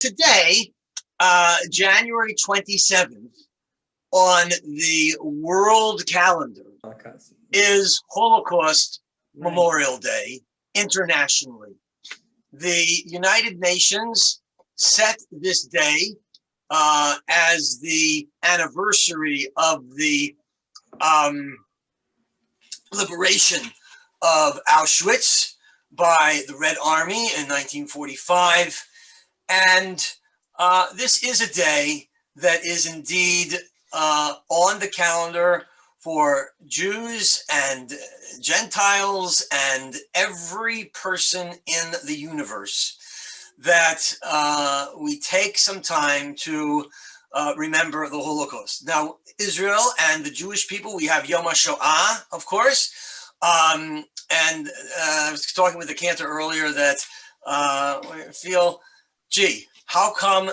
Today, January 27th, on the world calendar is Holocaust Memorial Day internationally. The United Nations set this day as the anniversary of the liberation of Auschwitz by the Red Army in 1945. And this is a day that is indeed on the calendar for Jews and Gentiles and every person in the universe, that we take some time to remember the Holocaust. Now, Israel and the Jewish people, we have Yom HaShoah, of course. And I was talking with the cantor earlier that I feel, gee, how come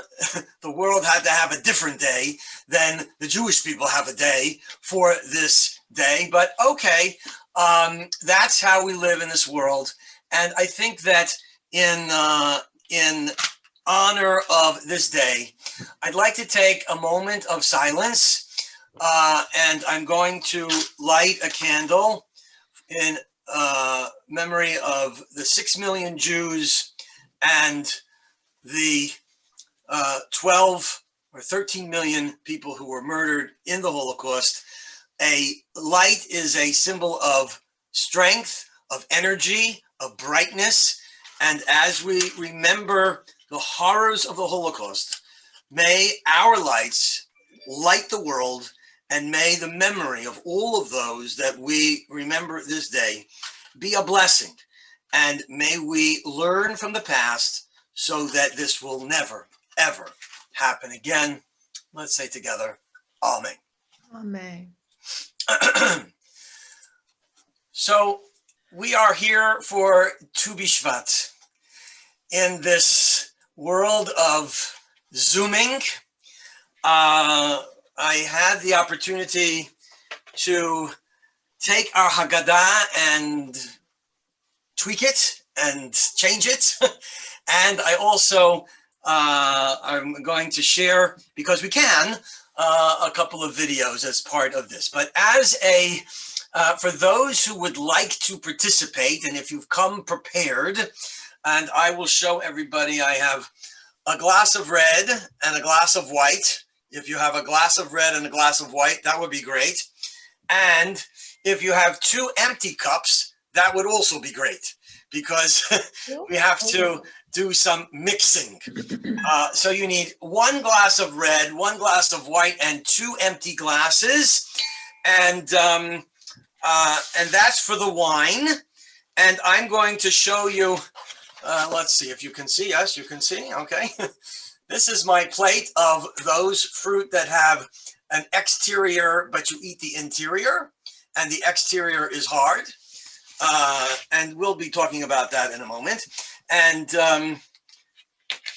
the world had to have a different day than the Jewish people have a day for this day? But okay, that's how we live in this world. And I think that in honor of this day, I'd like to take a moment of silence, and I'm going to light a candle in memory of the 6 million Jews and the 12 or 13 million people who were murdered in the Holocaust. A light is a symbol of strength, of energy, of brightness. And as we remember the horrors of the Holocaust, may our lights light the world, and may the memory of all of those that we remember this day be a blessing. And may we learn from the past so that this will never, ever happen again. Let's say together, Amen. Amen. So we are here for Tu B'Shvat in this world of Zooming. I had the opportunity to take our Haggadah and tweak it and change it. And I also I'm going to share, because we can, a couple of videos as part of this. But as a, for those who would like to participate, and if you've come prepared, and I will show everybody, I have a glass of red and a glass of white. If you have a glass of red and a glass of white, that would be great. And if you have two empty cups, that would also be great, because we have to do some mixing. So you need one glass of red, one glass of white, and two empty glasses. And that's for the wine. And I'm going to show you, let's see if you can see. Yes, you can see. Okay. This is my plate of those fruit that have an exterior, but you eat the interior, and the exterior is hard. And we'll be talking about that in a moment. And,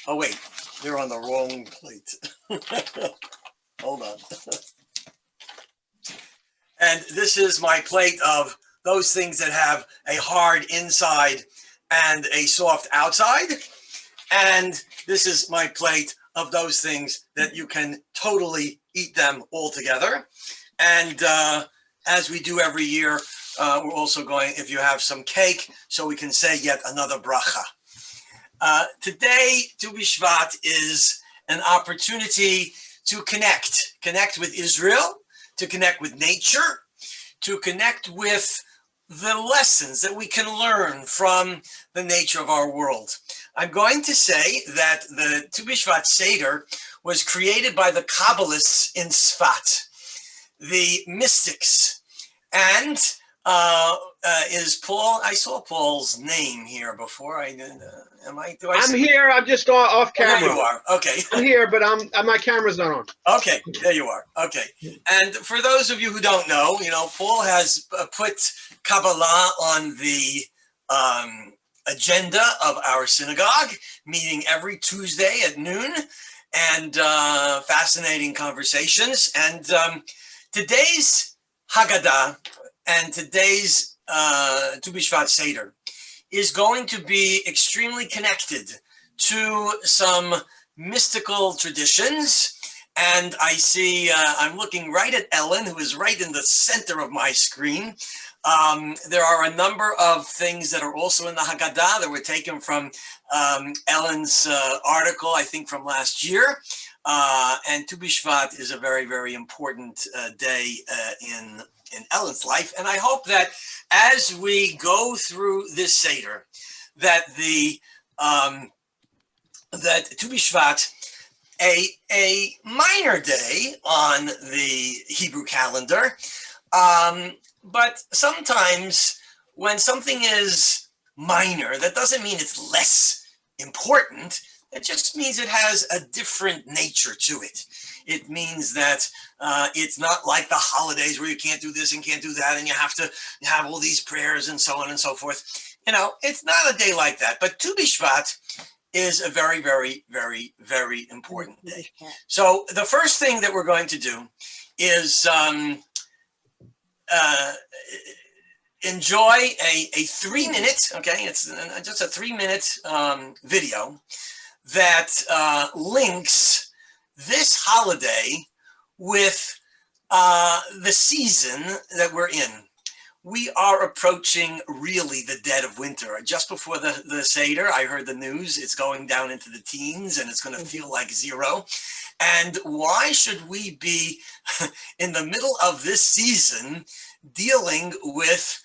oh wait, you're on the wrong plate. Hold on. And this is my plate of those things that have a hard inside and a soft outside. And this is my plate of those things that you can totally eat them all together. And as we do every year, we're also going, if you have some cake, so we can say yet another bracha. Today, Tu B'Shvat is an opportunity to connect with Israel, to connect with nature, to connect with the lessons that we can learn from the nature of our world. I'm going to say that the Tu B'Shvat Seder was created by the Kabbalists in Sfat, the mystics, and is Paul? I saw Paul's name here before. I did. I'm here. I'm just off camera. Oh, there you are. Okay. I'm here, but my camera's not on. Okay, there you are. Okay. And for those of you who don't know, Paul has put Kabbalah on the agenda of our synagogue, meeting every Tuesday at noon, and fascinating conversations. And today's Haggadah and today's Tu B'Shvat Seder is going to be extremely connected to some mystical traditions. And I see, I'm looking right at Ellen, who is right in the center of my screen. There are a number of things that are also in the Haggadah that were taken from Ellen's article, I think from last year. And Tu B'Shvat is a very, very important day in Ellen's life. And I hope that as we go through this Seder, that that Tu B'Shvat, a minor day on the Hebrew calendar, but sometimes when something is minor, that doesn't mean it's less important. It just means it has a different nature to it. It means that it's not like the holidays where you can't do this and can't do that, and you have to have all these prayers and so on and so forth. You know, it's not a day like that. But Tu B'Shvat is a very, very, very, very important day. So the first thing that we're going to do is enjoy a 3-minute, okay, it's just a 3-minute video that links this holiday with the season that we're in. We are approaching really the dead of winter. Just before the Seder, I heard the news, it's going down into the teens and it's going to feel like 0. And why should we be in the middle of this season dealing with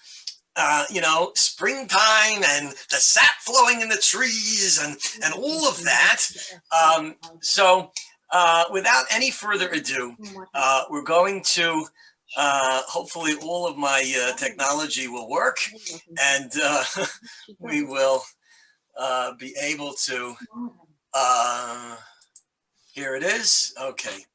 springtime and the sap flowing in the trees and all of that? So without any further ado, we're going to hopefully all of my technology will work, and we will be able to, here it is, okay.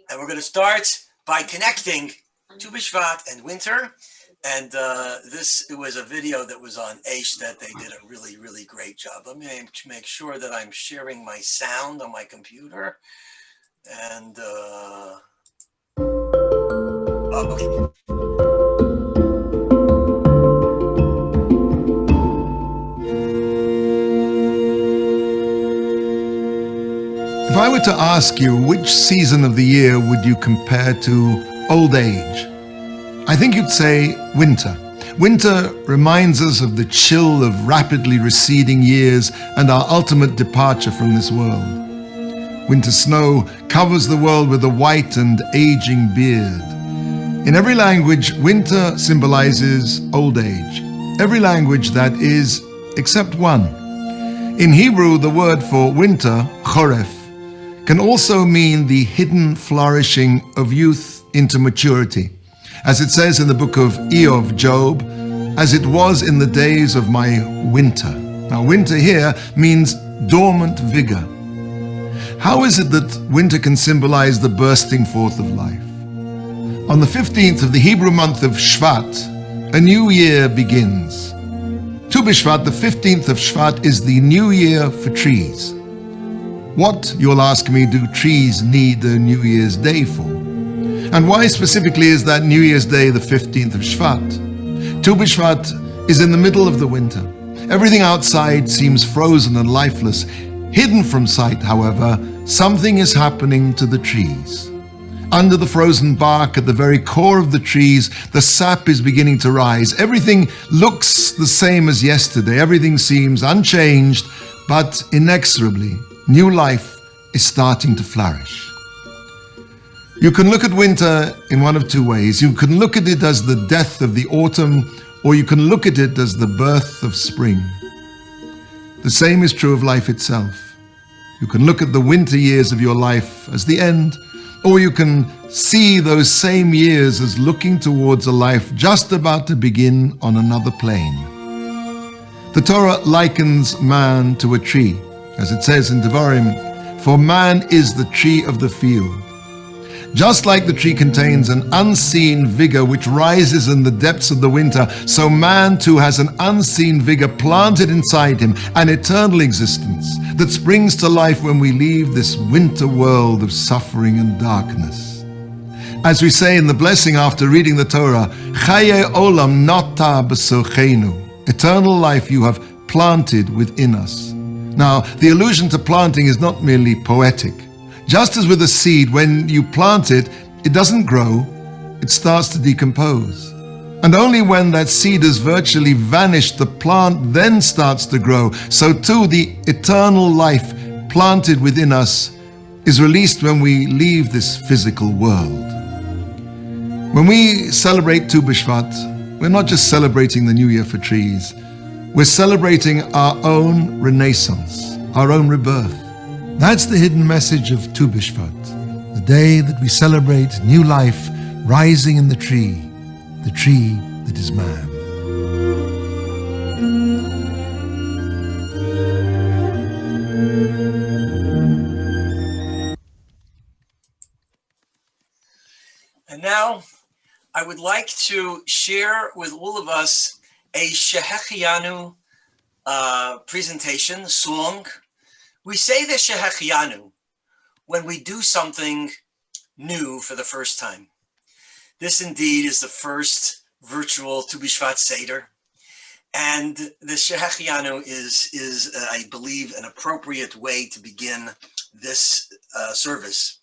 And we're going to start by connecting Tu B'Shvat and winter. And it was a video that was on Aish that they did a really, really great job. Let me make sure that I'm sharing my sound on my computer. And okay. If I were to ask you which season of the year would you compare to old age, I think you'd say winter. Winter reminds us of the chill of rapidly receding years and our ultimate departure from this world. Winter snow covers the world with a white and aging beard. In every language, winter symbolizes old age. Every language, that is, except one. In Hebrew, the word for winter, choref, can also mean the hidden flourishing of youth into maturity. As it says in the book of Job, as it was in the days of my winter. Now, winter here means dormant vigor. How is it that winter can symbolize the bursting forth of life? On the 15th of the Hebrew month of Shvat, a new year begins. Tu B'Shvat, the 15th of Shvat, is the new year for trees. What, you'll ask me, do trees need a New Year's Day for? And why specifically is that New Year's Day the 15th of Shvat? Tu B'Shvat is in the middle of the winter. Everything outside seems frozen and lifeless. Hidden from sight, however, something is happening to the trees. Under the frozen bark, at the very core of the trees, the sap is beginning to rise. Everything looks the same as yesterday. Everything seems unchanged, but inexorably, new life is starting to flourish. You can look at winter in one of two ways. You can look at it as the death of the autumn, or you can look at it as the birth of spring. The same is true of life itself. You can look at the winter years of your life as the end, or you can see those same years as looking towards a life just about to begin on another plane. The Torah likens man to a tree, as it says in Devarim, for man is the tree of the field. Just like the tree contains an unseen vigor which rises in the depths of the winter, so man too has an unseen vigor planted inside him, an eternal existence that springs to life when we leave this winter world of suffering and darkness. As we say in the blessing after reading the Torah, Chaye olam nata b'sochenu, eternal life you have planted within us. Now, the allusion to planting is not merely poetic. Just as with a seed, when you plant it, it doesn't grow, it starts to decompose. And only when that seed has virtually vanished, the plant then starts to grow. So too, the eternal life planted within us is released when we leave this physical world. When we celebrate Tu B'Shvat, we're not just celebrating the New Year for trees. We're celebrating our own renaissance, our own rebirth. That's the hidden message of Tu B'Shvat, the day that we celebrate new life rising in the tree that is man. And now I would like to share with all of us a Shehechianu presentation, song. We say the Shehechianu when we do something new for the first time. This indeed is the first virtual Tu B'Shvat Seder. And the Shehechianu is I believe, an appropriate way to begin this service.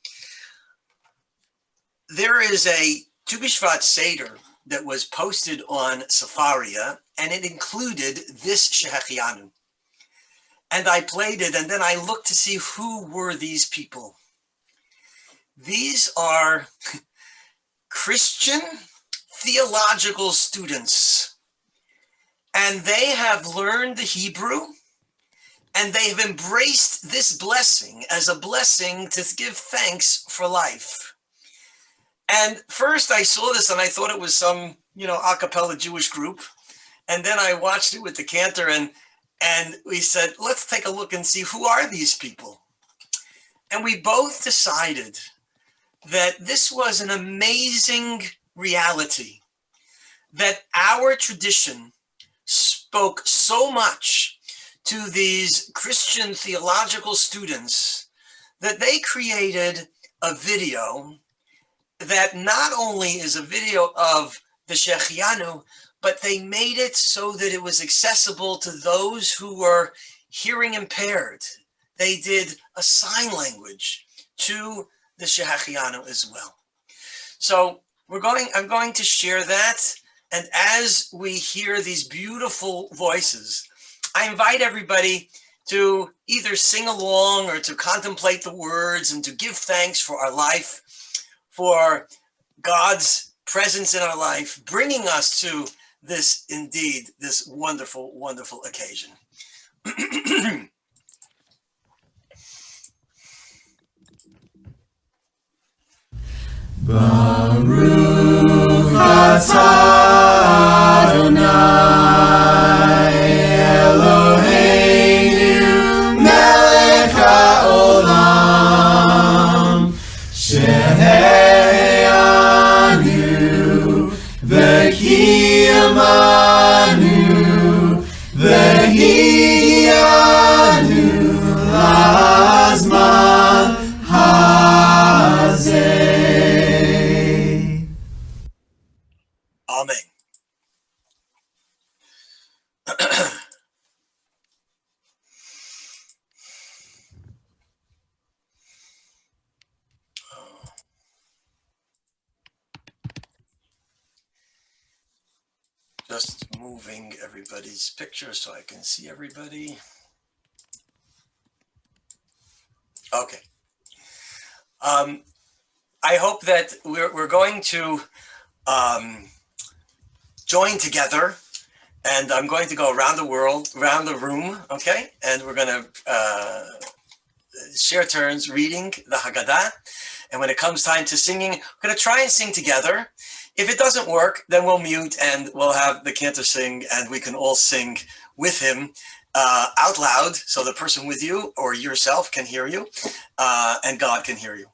There is a Tu B'Shvat Seder that was posted on Safaria, and it included this Shehechianu. And I played it, and then I looked to see who were these people. These are Christian theological students, and they have learned the Hebrew, and they have embraced this blessing as a blessing to give thanks for life. And first I saw this and I thought it was some, a cappella Jewish group. And then I watched it with the cantor and we said, let's take a look and see who are these people. And we both decided that this was an amazing reality, that our tradition spoke so much to these Christian theological students that they created a video that not only is a video of the Shehechianu, but they made it so that it was accessible to those who were hearing impaired. They did a sign language to the Shehechianu as well. So I'm going to share that. And as we hear these beautiful voices, I invite everybody to either sing along or to contemplate the words and to give thanks for our life, for God's presence in our life, bringing us to this wonderful, wonderful occasion. Baruch atah Adonai Eloheinu melech haolam sheheanu v'kiyamanu v'hiyanu lazman hazeh. Amen. Just moving everybody's picture so I can see everybody. Okay. I hope that we're going to join together, and I'm going to go around the room, okay? And we're going to share turns reading the Haggadah. And when it comes time to singing, we're going to try and sing together. If it doesn't work, then we'll mute and we'll have the cantor sing, and we can all sing with him out loud, so the person with you or yourself can hear you, and God can hear you.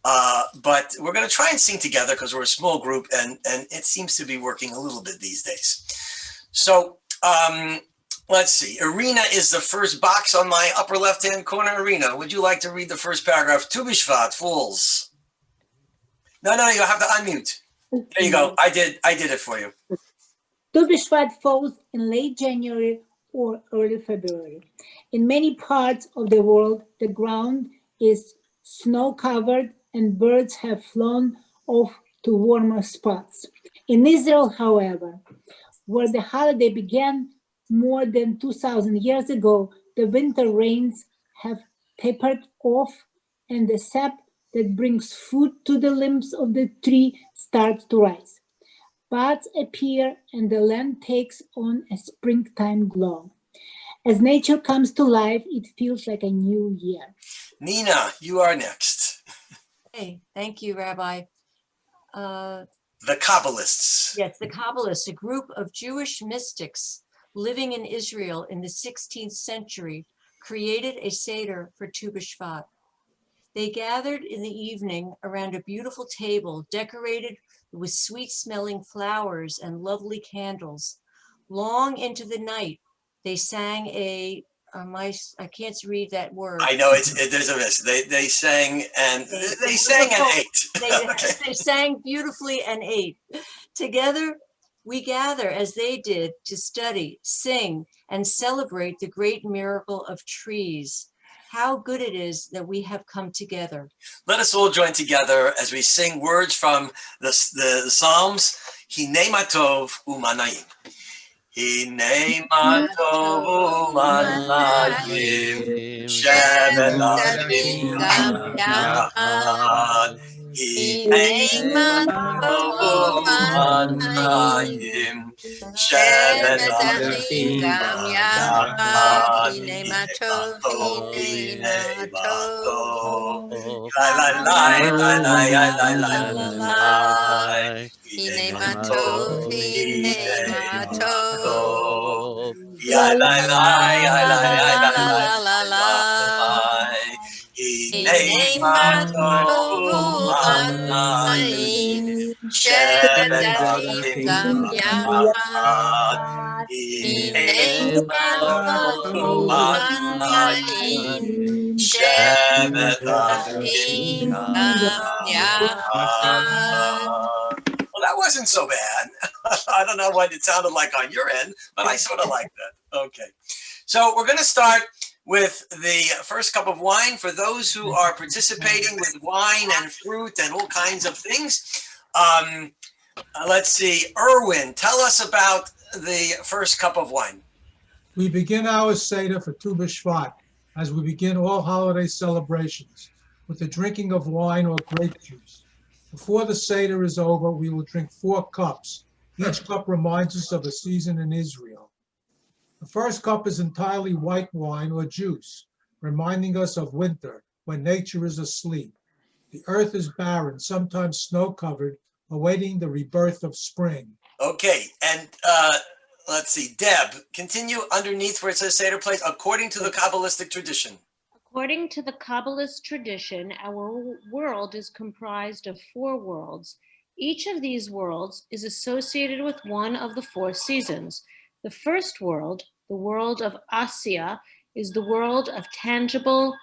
But we're going to try and sing together because we're a small group, and it seems to be working a little bit these days. So let's see. Irina is the first box on my upper left-hand corner. Irina, would you like to read the first paragraph? Tu B'Shvat falls. No, you have to unmute. There you go. I did it for you. Tu B'Shvat falls in late January or early February. In many parts of the world, the ground is snow-covered and birds have flown off to warmer spots. In Israel, however, where the holiday began more than 2,000 years ago, the winter rains have tapered off and the sap that brings food to the limbs of the tree starts to rise. Buds appear and the land takes on a springtime glow. As nature comes to life, it feels like a new year. Nina, you are next. Hey, thank you, Rabbi. The Kabbalists. Yes, the Kabbalists, a group of Jewish mystics living in Israel in the 16th century, created a Seder for Tu B'Shvat. They gathered in the evening around a beautiful table decorated with sweet-smelling flowers and lovely candles. Long into the night, they sang I can't read that word. I know there's a miss. They sang and ate. They sang beautifully and ate. Together, we gather as they did to study, sing, and celebrate the great miracle of trees. How good it is that we have come together. Let us all join together as we sing words from the Psalms. Hinei matov umanayim. Hinei matov umanayim. Shevet achim yachad. Hinei matov umanayim. Shevet achim yachad. Hinei matov. La la la la la la la la. Hinei matov, hinei matov. Ya la la la la la la. Hinei matov umanayim. Shevet achim yachad. Hinei matov umanayim. Shevet achim yachad. Well, that wasn't so bad. I don't know what it sounded like on your end, but I sort of like that. Okay. So we're going to start with the first cup of wine for those who are participating with wine and fruit and all kinds of things. Let's see. Erwin, tell us about the first cup of wine. We begin our Seder for Tu B'Shvat, as we begin all holiday celebrations, with the drinking of wine or grape juice. Before the Seder is over, we will drink 4 cups. Each cup reminds us of a season in Israel. The first cup is entirely white wine or juice, reminding us of winter, when nature is asleep. The earth is barren, sometimes snow-covered, awaiting the rebirth of spring. Okay, and let's see, Deb, continue underneath where it says Seder place, according to the Kabbalistic tradition. According to the Kabbalist tradition, our world is comprised of 4 worlds. Each of these worlds is associated with one of the 4 seasons. The first world, the world of Asiya, is the world of tangible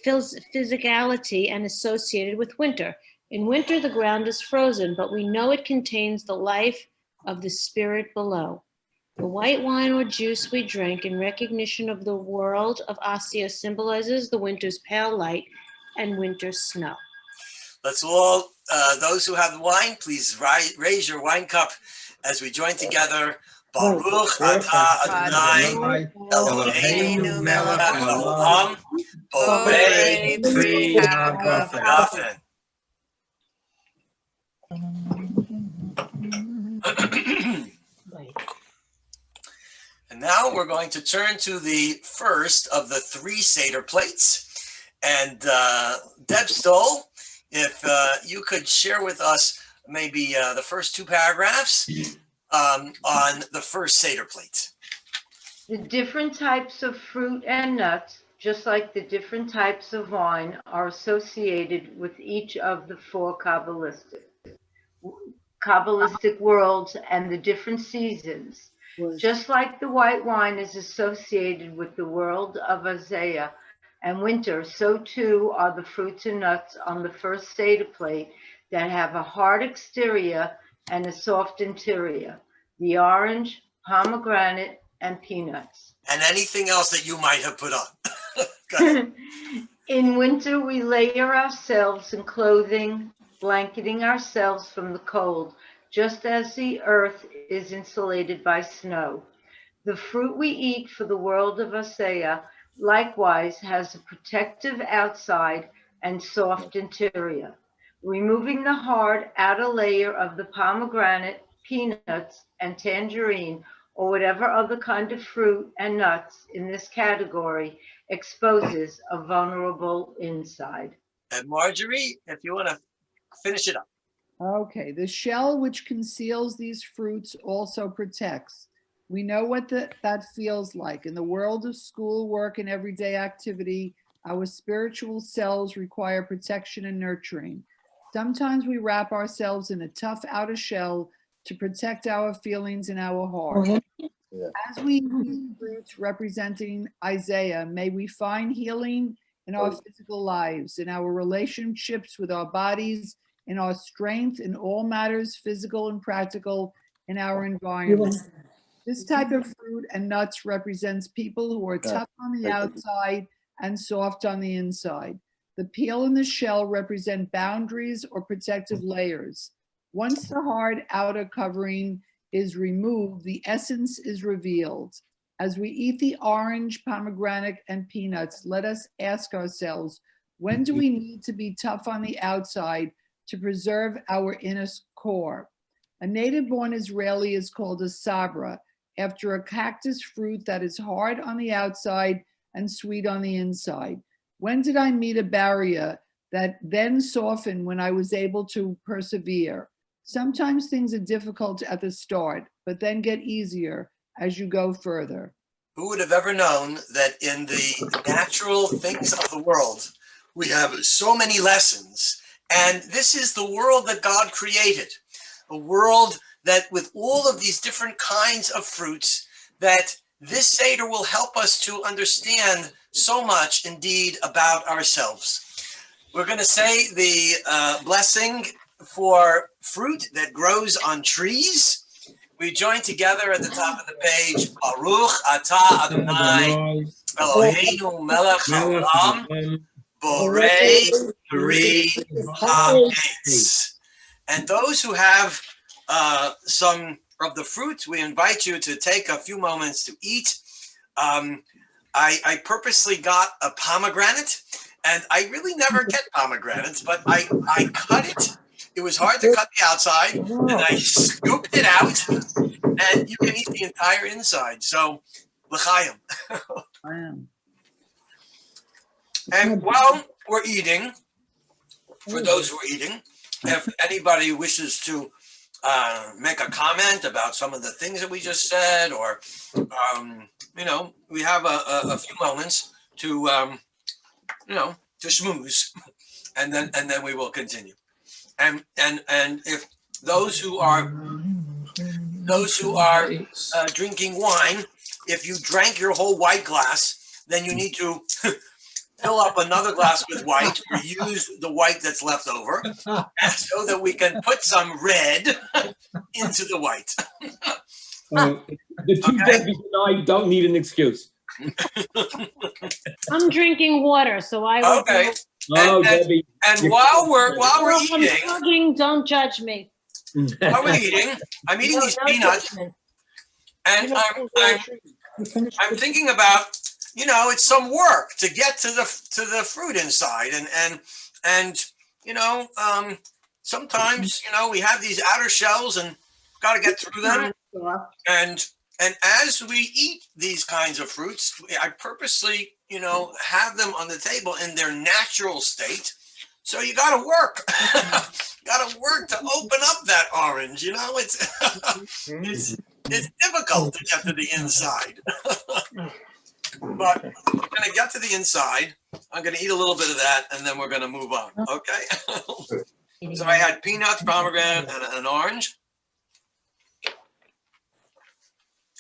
physicality and associated with winter. In winter, the ground is frozen, but we know it contains the life of the spirit below. The white wine or juice we drink in recognition of the world of Asiya symbolizes the winter's pale light and winter's snow. Let's all, those who have wine, please raise your wine cup as we join together. Baruch atah Adonai Eloheinu melech haolam borei pri hagafen. And now we're going to turn to the first of the 3 Seder plates. And Deb Stoll, if you could share with us maybe the first 2 paragraphs on the first Seder plate. The different types of fruit and nuts, just like the different types of wine, are associated with each of the 4 Kabbalistic worlds and the different seasons. Just like the white wine is associated with the world of Isaiah and winter, so too are the fruits and nuts on the first Seder plate that have a hard exterior and a soft interior. The orange, pomegranate, and peanuts. And anything else that you might have put on. Go ahead. In winter, we layer ourselves in clothing, blanketing ourselves from the cold, just as the earth is insulated by snow. The fruit we eat for the world of Asaya likewise has a protective outside and soft interior. Removing the hard outer layer of the pomegranate, peanuts, and tangerine, or whatever other kind of fruit and nuts in this category, exposes a vulnerable inside. And Marjorie, if you want to finish it up. Okay, the shell which conceals these fruits also protects. We know what that feels like. In the world of school, work, and everyday activity, our spiritual selves require protection and nurturing. Sometimes we wrap ourselves in a tough outer shell to protect our feelings and our heart. As we eat fruits representing Isaiah, may we find healing in our physical lives, in our relationships with our bodies, in our strength, in all matters physical and practical in our environment. This type of fruit and nuts represents people who are tough on the outside and soft on the inside. The peel and the shell represent boundaries or protective layers. Once the hard outer covering is removed, the essence is revealed. As we eat the orange, pomegranate, and peanuts, let us ask ourselves, when do we need to be tough on the outside to preserve our inner core? A native-born Israeli is called a sabra, after a cactus fruit that is hard on the outside and sweet on the inside. When did I meet a barrier that then softened when I was able to persevere? Sometimes things are difficult at the start, but then get easier as you go further. Who would have ever known that in the natural things of the world, we have so many lessons, and this is the world that God created, a world that with all of these different kinds of fruits, that this Seder will help us to understand so much indeed about ourselves. We're going to say the blessing for fruit that grows on trees. We join together at the top of the page. Baruch atah Adonai Eloheinu melech haolam borei peri ha'etz. And those who have some of the fruit, we invite you to take a few moments to eat. I purposely got a pomegranate, and I really never get pomegranates, but I cut it. It was hard to cut the outside, and I scooped it out, and you can eat the entire inside. So, l'chaim. And while we're eating, for those who are eating, if anybody wishes to make a comment about some of the things that we just said, or we have a few moments to to schmooze, and then we will continue. And if those who are drinking wine, if you drank your whole white glass, then you need to fill up another glass with white, or use the white that's left over, so that we can put some red into the white. The two Debbies and I don't need an excuse. I'm drinking water, so I will. Okay. Debbie. And while we're I'm eating, chugging, don't judge me. while we're eating, I'm eating these peanuts, and I'm thinking about, it's some work to get to the fruit inside, and sometimes we have these outer shells and got to get through them, and as we eat these kinds of fruits, I purposely have them on the table in their natural state. So you got to work, to open up that orange. It's difficult to get to the inside. But we're going to get to the inside. I'm going to eat a little bit of that, and then we're going to move on. Okay. So I had peanuts, pomegranate, and an orange.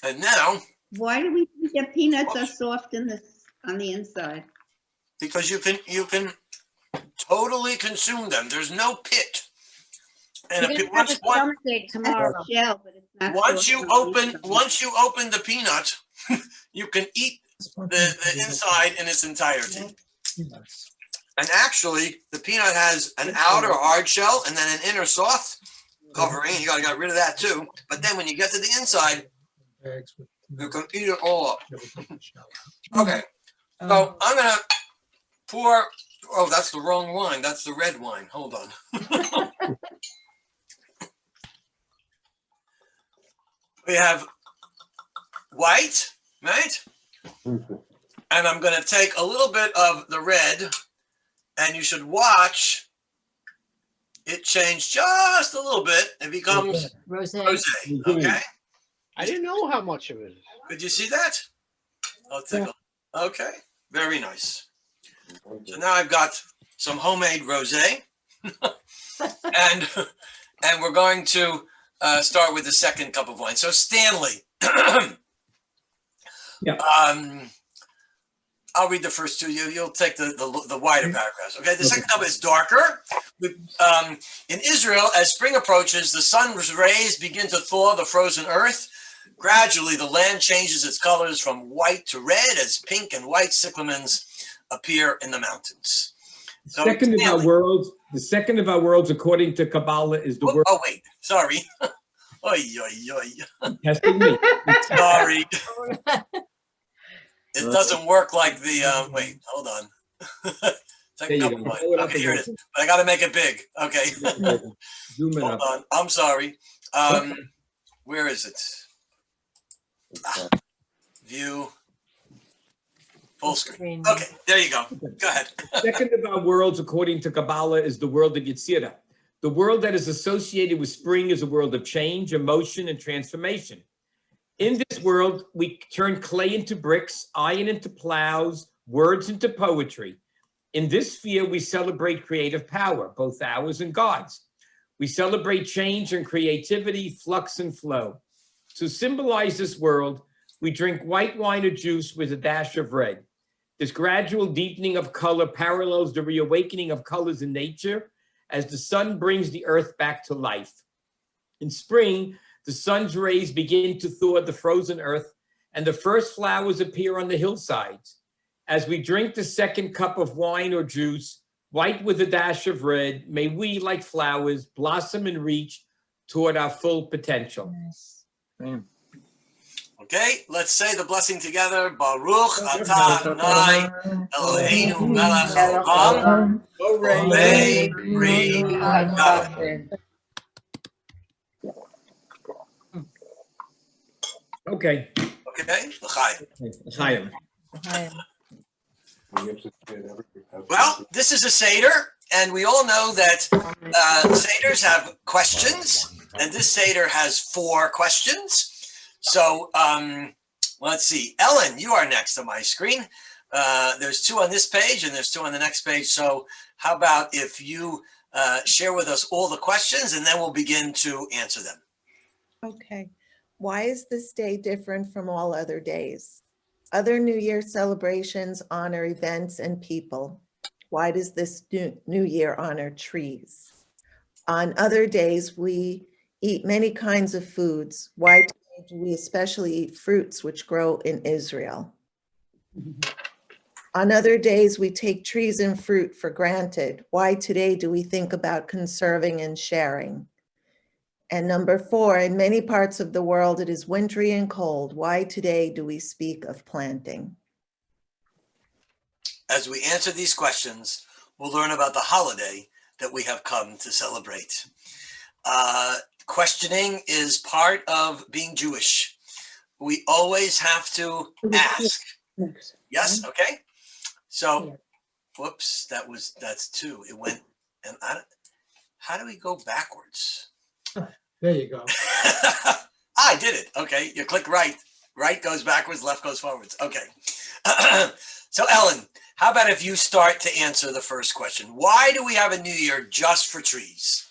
And now. Why do we think that peanuts are soft on the inside? Because you can totally consume them. There's no pit. And once you open the peanut, you can eat the inside in its entirety. And actually, the peanut has an outer hard shell and then an inner soft covering. You gotta get rid of that too. But then when you get to the inside, you can eat it all up. Okay, so I'm gonna pour. Oh, that's the wrong wine. That's the red wine. Hold on. We have white, right? And I'm going to take a little bit of the red, and you should watch it change just a little bit. It becomes rosé. Okay. I didn't know how much of it is. Did you see that? I'll take a. Okay. Very nice. So now I've got some homemade rosé, and we're going to start with the second cup of wine. So Stanley. Yeah. I'll read the first two. You'll take the wider paragraphs. Okay. The second cup is darker. In Israel, as spring approaches, the sun's rays begin to thaw the frozen earth. Gradually, the land changes its colors from white to red as pink and white cyclamens appear in the mountains. So, the second of our worlds, according to Kabbalah, is the world. Oh wait, sorry. Oy, oy, oy. Testing me. Sorry. It doesn't work like the. Wait, hold on. Second cup of wine. Okay, here it is. But I got to make it big. Okay. Hold on. I'm sorry. Where is it? View. Full screen. Okay, there you go. Go ahead. Second of our worlds, according to Kabbalah, is the world of Yetzirah. The world that is associated with spring is a world of change, emotion, and transformation. In this world, we turn clay into bricks, iron into plows, words into poetry. In this sphere, we celebrate creative power, both ours and God's. We celebrate change and creativity, flux and flow. To symbolize this world, we drink white wine or juice with a dash of red. This gradual deepening of color parallels the reawakening of colors in nature as the sun brings the earth back to life. In spring, the sun's rays begin to thaw the frozen earth, and the first flowers appear on the hillsides. As we drink the second cup of wine or juice, white with a dash of red, may we, like flowers, blossom and reach toward our full potential. Okay, let's say the blessing together. Baruch atah Adonai Eloheinu melech haolam borei pri hagafen. Okay. Okay, l'chaim. L'chaim. Well, this is a Seder, and we all know that Seders have questions, and this Seder has 4 questions. So let's see. Ellen, you are next on my screen. There's 2 on this page, and there's 2 on the next page. So how about if you share with us all the questions, and then we'll begin to answer them. Okay. Why is this day different from all other days? Other New Year celebrations honor events and people. Why does this New Year honor trees? On other days, we eat many kinds of foods. Why do we especially eat fruits which grow in Israel? On other days, we take trees and fruit for granted. Why today do we think about conserving and sharing? And number 4, in many parts of the world, it is wintry and cold. Why today do we speak of planting? As we answer these questions, we'll learn about the holiday that we have come to celebrate. Questioning is part of being Jewish. We always have to ask. Yes, okay. So, whoops, that's 2. It went, and how do we go backwards? There you go. I did it. Okay, you click right. Right goes backwards, left goes forwards. Okay. So Ellen, how about if you start to answer the first question? Why do we have a New Year just for trees?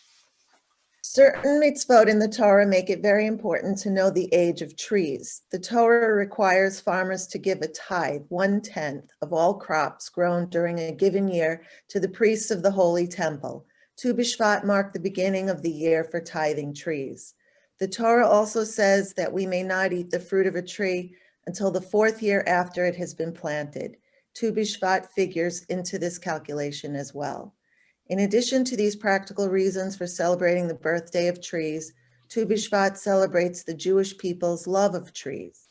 Certain mitzvot in the Torah make it very important to know the age of trees. The Torah requires farmers to give a tithe, 1/10 of all crops grown during a given year, to the priests of the Holy Temple. Tu B'Shvat marked the beginning of the year for tithing trees. The Torah also says that we may not eat the fruit of a tree until the 4th year after it has been planted. Tu B'Shvat figures into this calculation as well. In addition to these practical reasons for celebrating the birthday of trees, Tu B'Shvat celebrates the Jewish people's love of trees.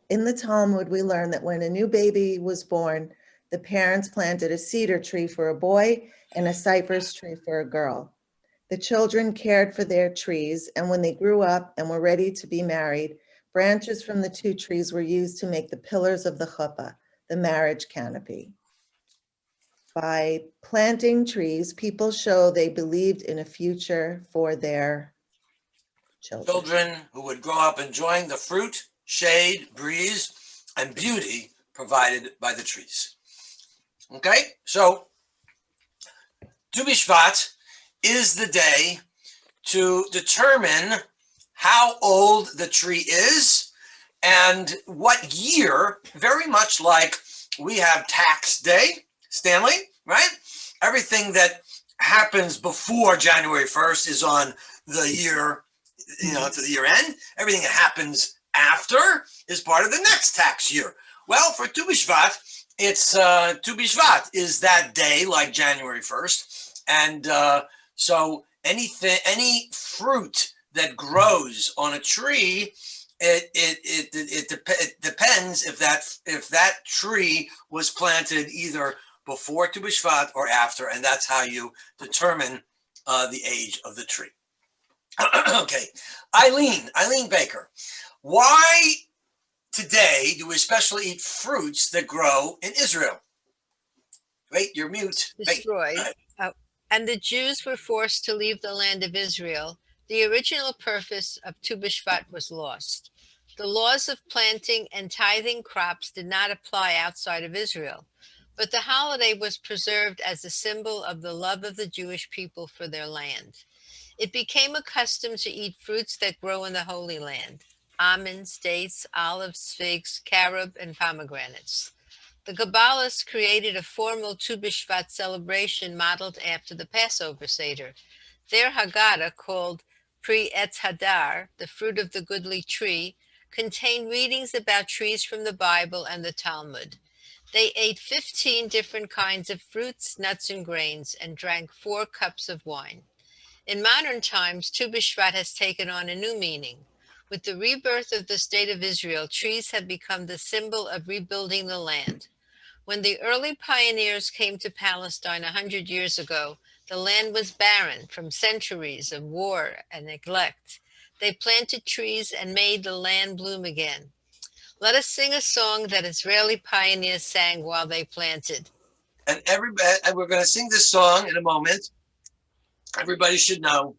In the Talmud, we learn that when a new baby was born, the parents planted a cedar tree for a boy and a cypress tree for a girl. The children cared for their trees, and when they grew up and were ready to be married, branches from the 2 trees were used to make the pillars of the chuppah, the marriage canopy. By planting trees, people show they believed in a future for their Children who would grow up enjoying the fruit, shade, breeze, and beauty provided by the trees. Okay, so Tu B'Shvat is the day to determine how old the tree is and what year, very much like we have tax day, Stanley, right? Everything that happens before January 1st is on the year, to the year end. Everything that happens after is part of the next tax year. Well, for Tu B'Shvat, it's Tu B'Shvat is that day, like January 1st. And so any fruit that grows on a tree, it depends if that tree was planted either before Tu B'Shvat or after, and that's how you determine the age of the tree. Okay, Eileen Baker, why today do we especially eat fruits that grow in Israel? Wait, you're mute. Destroyed. And the Jews were forced to leave the land of Israel. The original purpose of Tu B'Shvat was lost. The laws of planting and tithing crops did not apply outside of Israel, but the holiday was preserved as a symbol of the love of the Jewish people for their land. It became a custom to eat fruits that grow in the Holy Land: almonds, dates, olives, figs, carob, and pomegranates. The Kabbalists created a formal Tu B'Shvat celebration modeled after the Passover Seder. Their Haggadah, called Pri Etz Hadar, the fruit of the goodly tree, contained readings about trees from the Bible and the Talmud. They ate 15 different kinds of fruits, nuts, and grains, and drank 4 cups of wine. In modern times, Tu B'Shvat has taken on a new meaning. With the rebirth of the state of Israel, trees have become the symbol of rebuilding the land. When the early pioneers came to Palestine 100 years ago, the land was barren from centuries of war and neglect. They planted trees and made the land bloom again. Let us sing a song that Israeli pioneers sang while they planted. And we're going to sing this song in a moment. Everybody should know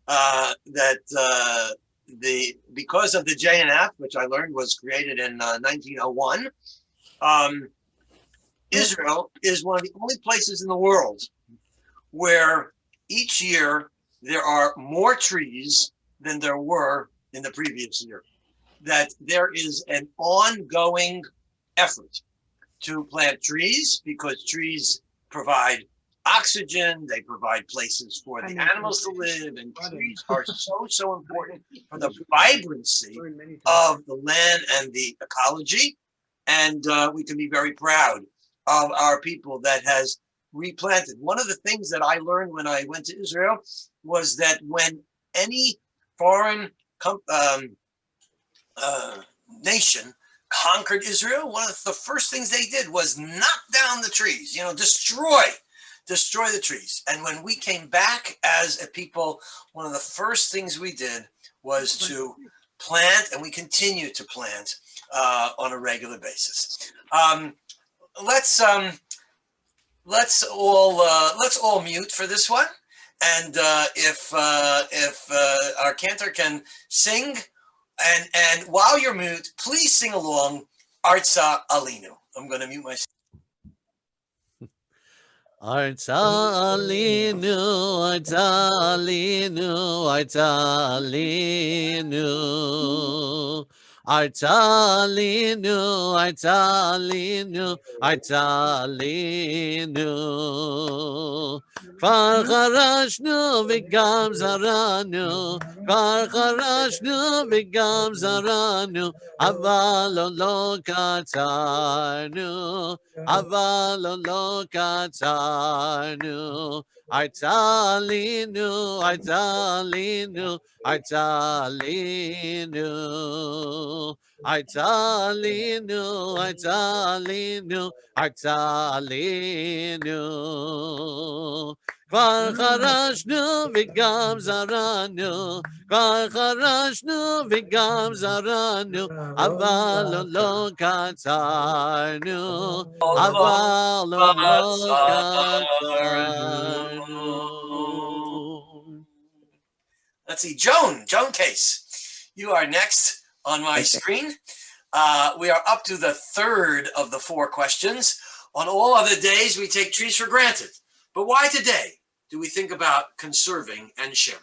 that because of the JNF, which I learned was created in 1901, Israel is one of the only places in the world where each year there are more trees than there were in the previous year. That there is an ongoing effort to plant trees because trees provide oxygen, they provide places for the animals to live, and trees are so important for the vibrancy of the land and the ecology. And we can be very proud of our people that has replanted. One of the things that I learned when I went to Israel was that when any foreign nation conquered Israel, one of the first things they did was knock down the trees, destroy the trees. And when we came back as a people, one of the first things we did was to plant, and we continue to plant on a regular basis. Let's all mute for this one, and if our cantor can sing, and while you're mute, please sing along Artsa Alinu. I'm going to mute myself. Artsa Alinu, Artsa Alinu, Artsa Alinu. Artalinu, Artalinu, Artalinu. Kvar kharashnu v'gam zaranu, kvar kharashnu v'gam zaranu, aval lo katarnu, aval lo katarnu. Artalinu, Artalinu, Artalinu. Artalinu, Artalinu, Artalinu. Kvar kharashnu v'gam zaranu, kvar kharashnu v'gam zaranu, aval lo katarnu, aval lo katarnu. Let's see, Joan Case, you are next on my screen. We are up to the third of the 4 questions. On all other days, we take trees for granted. But why today do we think about conserving and sharing?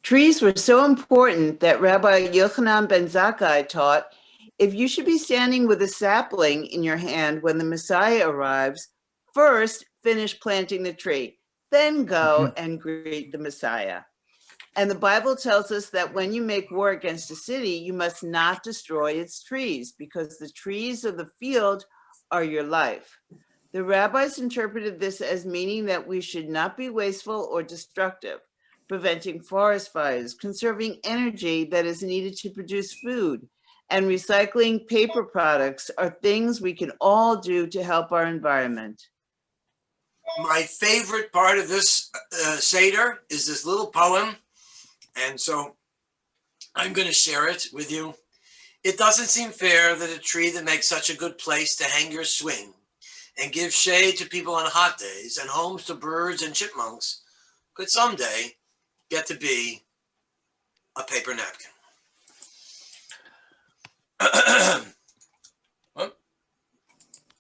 Trees were so important that Rabbi Yochanan ben Zakkai taught, if you should be standing with a sapling in your hand when the Messiah arrives, first finish planting the tree, then go and greet the Messiah. And the Bible tells us that when you make war against a city, you must not destroy its trees, because the trees of the field are your life. The rabbis interpreted this as meaning that we should not be wasteful or destructive, preventing forest fires, conserving energy that is needed to produce food, and recycling paper products are things we can all do to help our environment. My favorite part of this Seder is this little poem, and so I'm going to share it with you. It doesn't seem fair that a tree that makes such a good place to hang your swing and give shade to people on hot days and homes to birds and chipmunks could someday get to be a paper napkin.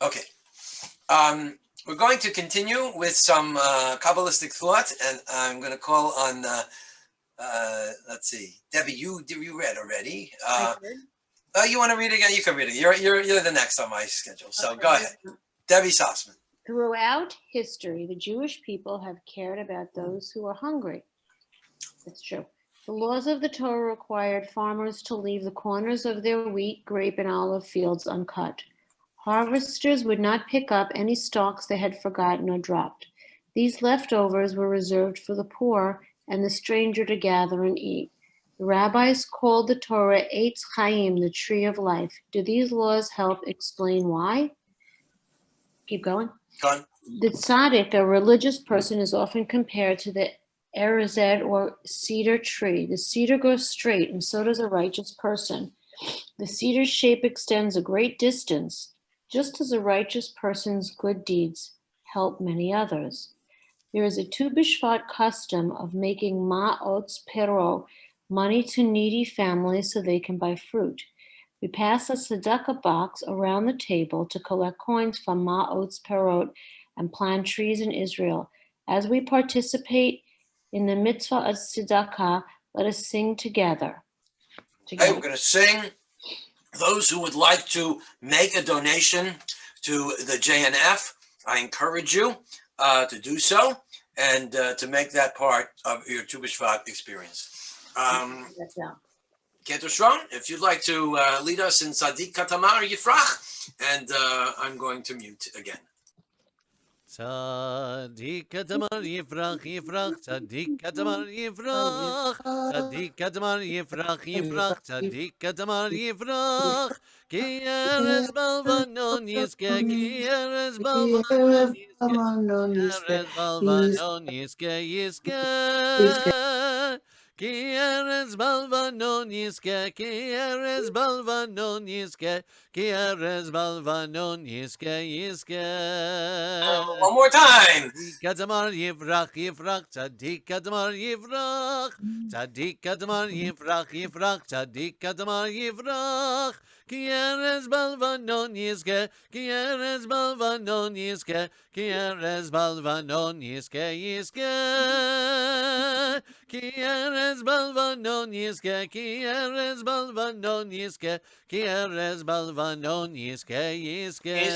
Okay. We're going to continue with some Kabbalistic thought, and I'm going to call on, let's see, Debbie, you read already. You want to read again? You can read it. You're the next on my schedule, so Okay. Go ahead. Debbie Sossman. Throughout history, the Jewish people have cared about those who are hungry. That's true. The laws of the Torah required farmers to leave the corners of their wheat, grape, and olive fields uncut. Harvesters would not pick up any stalks they had forgotten or dropped. These leftovers were reserved for the poor and the stranger to gather and eat. The rabbis called the Torah Eitz Chaim, the tree of life. Do these laws help explain why? Keep going. Go on. The tzaddik, a religious person, is often compared to the erizet or cedar tree. The cedar grows straight, and so does a righteous person. The cedar's shape extends a great distance, just as a righteous person's good deeds help many others. There is a Tu B'Shvat custom of making ma'otz pero, money to needy families so they can buy fruit. We pass a tzedakah box around the table to collect coins from ma'otz perot and plant trees in Israel. As we participate in the mitzvah of tzedakah, let us sing together. Hey, we're going to sing. Those who would like to make a donation to the JNF, I encourage you to do so and to make that part of your Tu B'Shvat experience. Keter Shron, if you'd like to lead us in Tzadik Katamar Yifrach, and I'm going to mute again. Tzadik Katamar Yifrach, Yifrach, Tzadik Katamar Yifrach, Tzadik Katamar Yifrach, Yifrach, Tzadik Katamar Yifrach, Ki Eres Balvanon Yiske, Ki Eres Balvanon Yiske, Ki Eres Balvanon Yiske, Yiske. Ki eres balvanon yiske, ki eres balvanon yiske, ki eres balvanon yiske, yiske. One more time. Tzadik Katamar Yifrach, Yifrach, Tzadik Katamar Yifrach, Tzadik Katamar Yifrach, Yifrach, Tzadik Katamar Yifrach, ki erez balvanon yizke, ki erez balvanon yizke, ki erez balvanon yizke yizke, ki erez balvanon yizke, ki erez balvanon yizke, ki erez balvanon yizke yizke.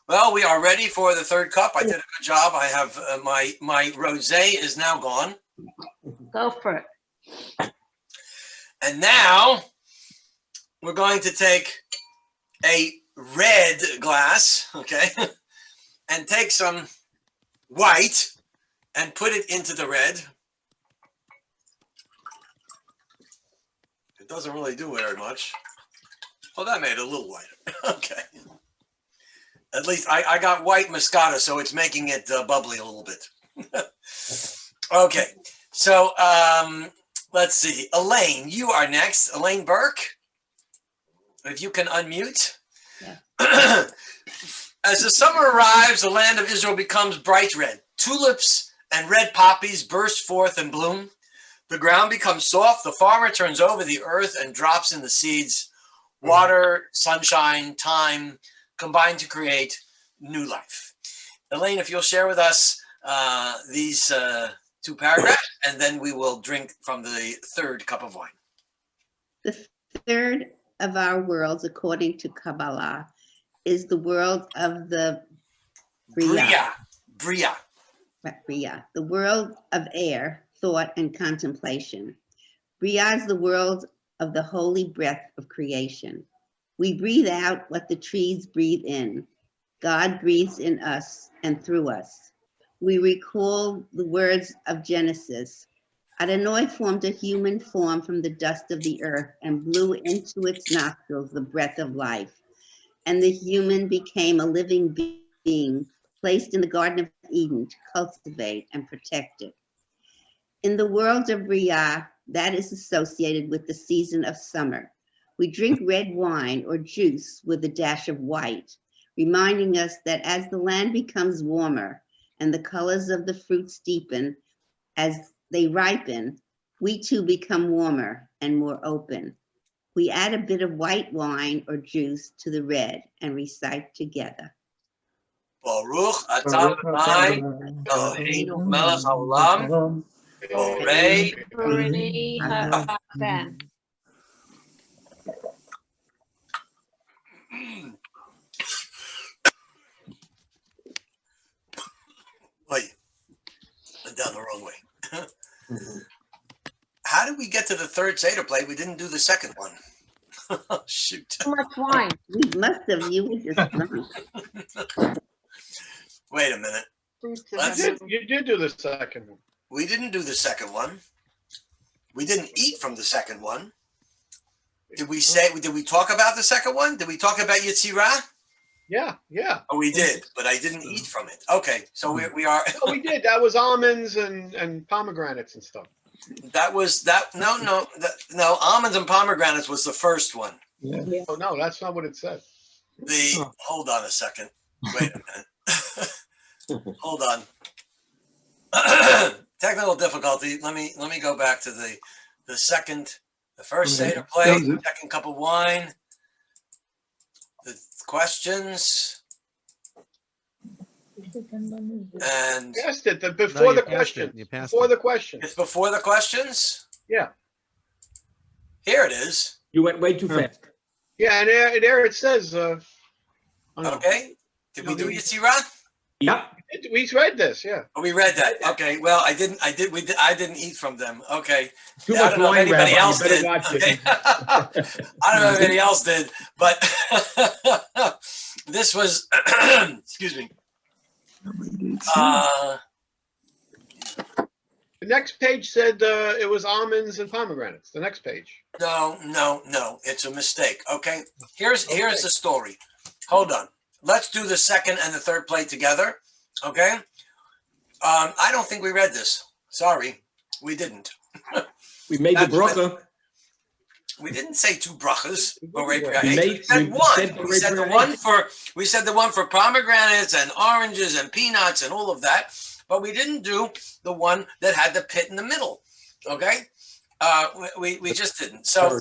Well, we are ready for the third cup. I did a good job. I have my rosé is now gone. Go for it. And now we're going to take a red glass, okay, and take some white and put it into the red. It doesn't really do very much. Oh, that made it a little lighter. Okay. At least I got white Moscato, so it's making it bubbly a little bit. Okay, so let's see. Elaine, you are next. Elaine Burke, if you can unmute. Yeah. As the summer arrives, the land of Israel becomes bright red. Tulips and red poppies burst forth and bloom. The ground becomes soft. The farmer turns over the earth and drops in the seeds. Water, sunshine, time combine to create new life. Elaine, if you'll share with us these two paragraphs, and then we will drink from the third cup of wine. The third of our worlds, according to Kabbalah, is the world of the Bria. Bria. The world of air, thought, and contemplation. Bria is the world of the holy breath of creation. We breathe out what the trees breathe in. God breathes in us and through us. We recall the words of Genesis. Adonai formed a human form from the dust of the earth and blew into its nostrils the breath of life. And the human became a living being, placed in the Garden of Eden to cultivate and protect it. In the world of Bria, that is associated with the season of summer. We drink red wine or juice with a dash of white, reminding us that as the land becomes warmer and the colors of the fruits deepen as they ripen, we too become warmer and more open. We add a bit of white wine or juice to the red and recite together. Baruch atah Adonai Eloheinu melech haolam, borei Ha'olam. Wait, went down the wrong way. How did we get to the third Seder plate? We didn't do the second one. Oh, shoot. Too much wine. We must have, you were just drunk. Wait a minute. You did do the second one. We didn't do the second one. We didn't eat from the second one. Did we talk about the second one? Did we talk about Yetzirah? Yeah. Oh, we did, but I didn't eat from it. Okay, so we are. Oh, we did. That was almonds and pomegranates and stuff. No, almonds and pomegranates was the first one. Yeah. Oh no, that's not what it said. Hold on a second. Wait a minute. Hold on. Technical difficulty. Let me go back to the first Seder plate, second cup of wine. The questions. And passed it before the question. Before the question. It's before the questions? Yeah. Here it is. You went way too fast. Yeah, and there it says. Okay. Did we do Yetzirah? Yep. We read this, yeah. Oh, we read that. Okay. Well, I didn't eat from them. Okay. Too much wine, Rabbi. You better watch it. I don't know if anybody else did, but this was, excuse me. The next page said it was almonds and pomegranates. The next page. No. It's a mistake. Okay. Here's the story. Hold on. Let's do the second and the third plate together. Okay. I don't think we read this. Sorry, we didn't. We made the bracha. We didn't say two brachas. We said one. We said the one for pomegranates and oranges and peanuts and all of that, but we didn't do the one that had the pit in the middle. Okay. We just didn't. So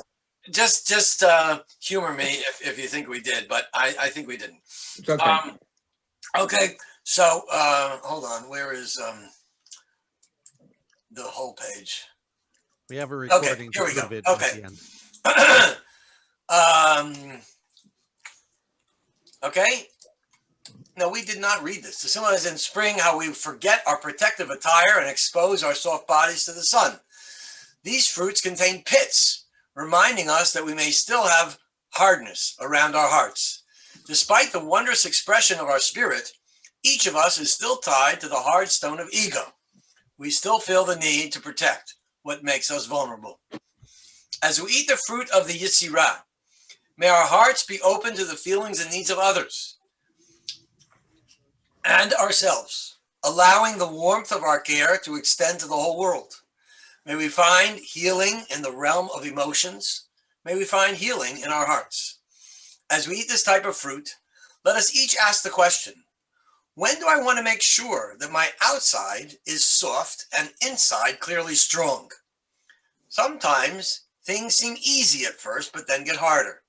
just humor me if you think we did, but I think we didn't. It's okay. Okay. So hold on. Where is the whole page? We have a recording here we to go. prove it Okay. at the end. Okay. No, we did not read this. The symbol is in spring, how we forget our protective attire and expose our soft bodies to the sun. These fruits contain pits, reminding us that we may still have hardness around our hearts. Despite the wondrous expression of our spirit, each of us is still tied to the hard stone of ego. We still feel the need to protect what makes us vulnerable. As we eat the fruit of the Yitzirah, may our hearts be open to the feelings and needs of others and ourselves, allowing the warmth of our care to extend to the whole world. May we find healing in the realm of emotions. May we find healing in our hearts. As we eat this type of fruit, let us each ask the question, when do I want to make sure that my outside is soft and inside clearly strong? Sometimes things seem easy at first, but then get harder.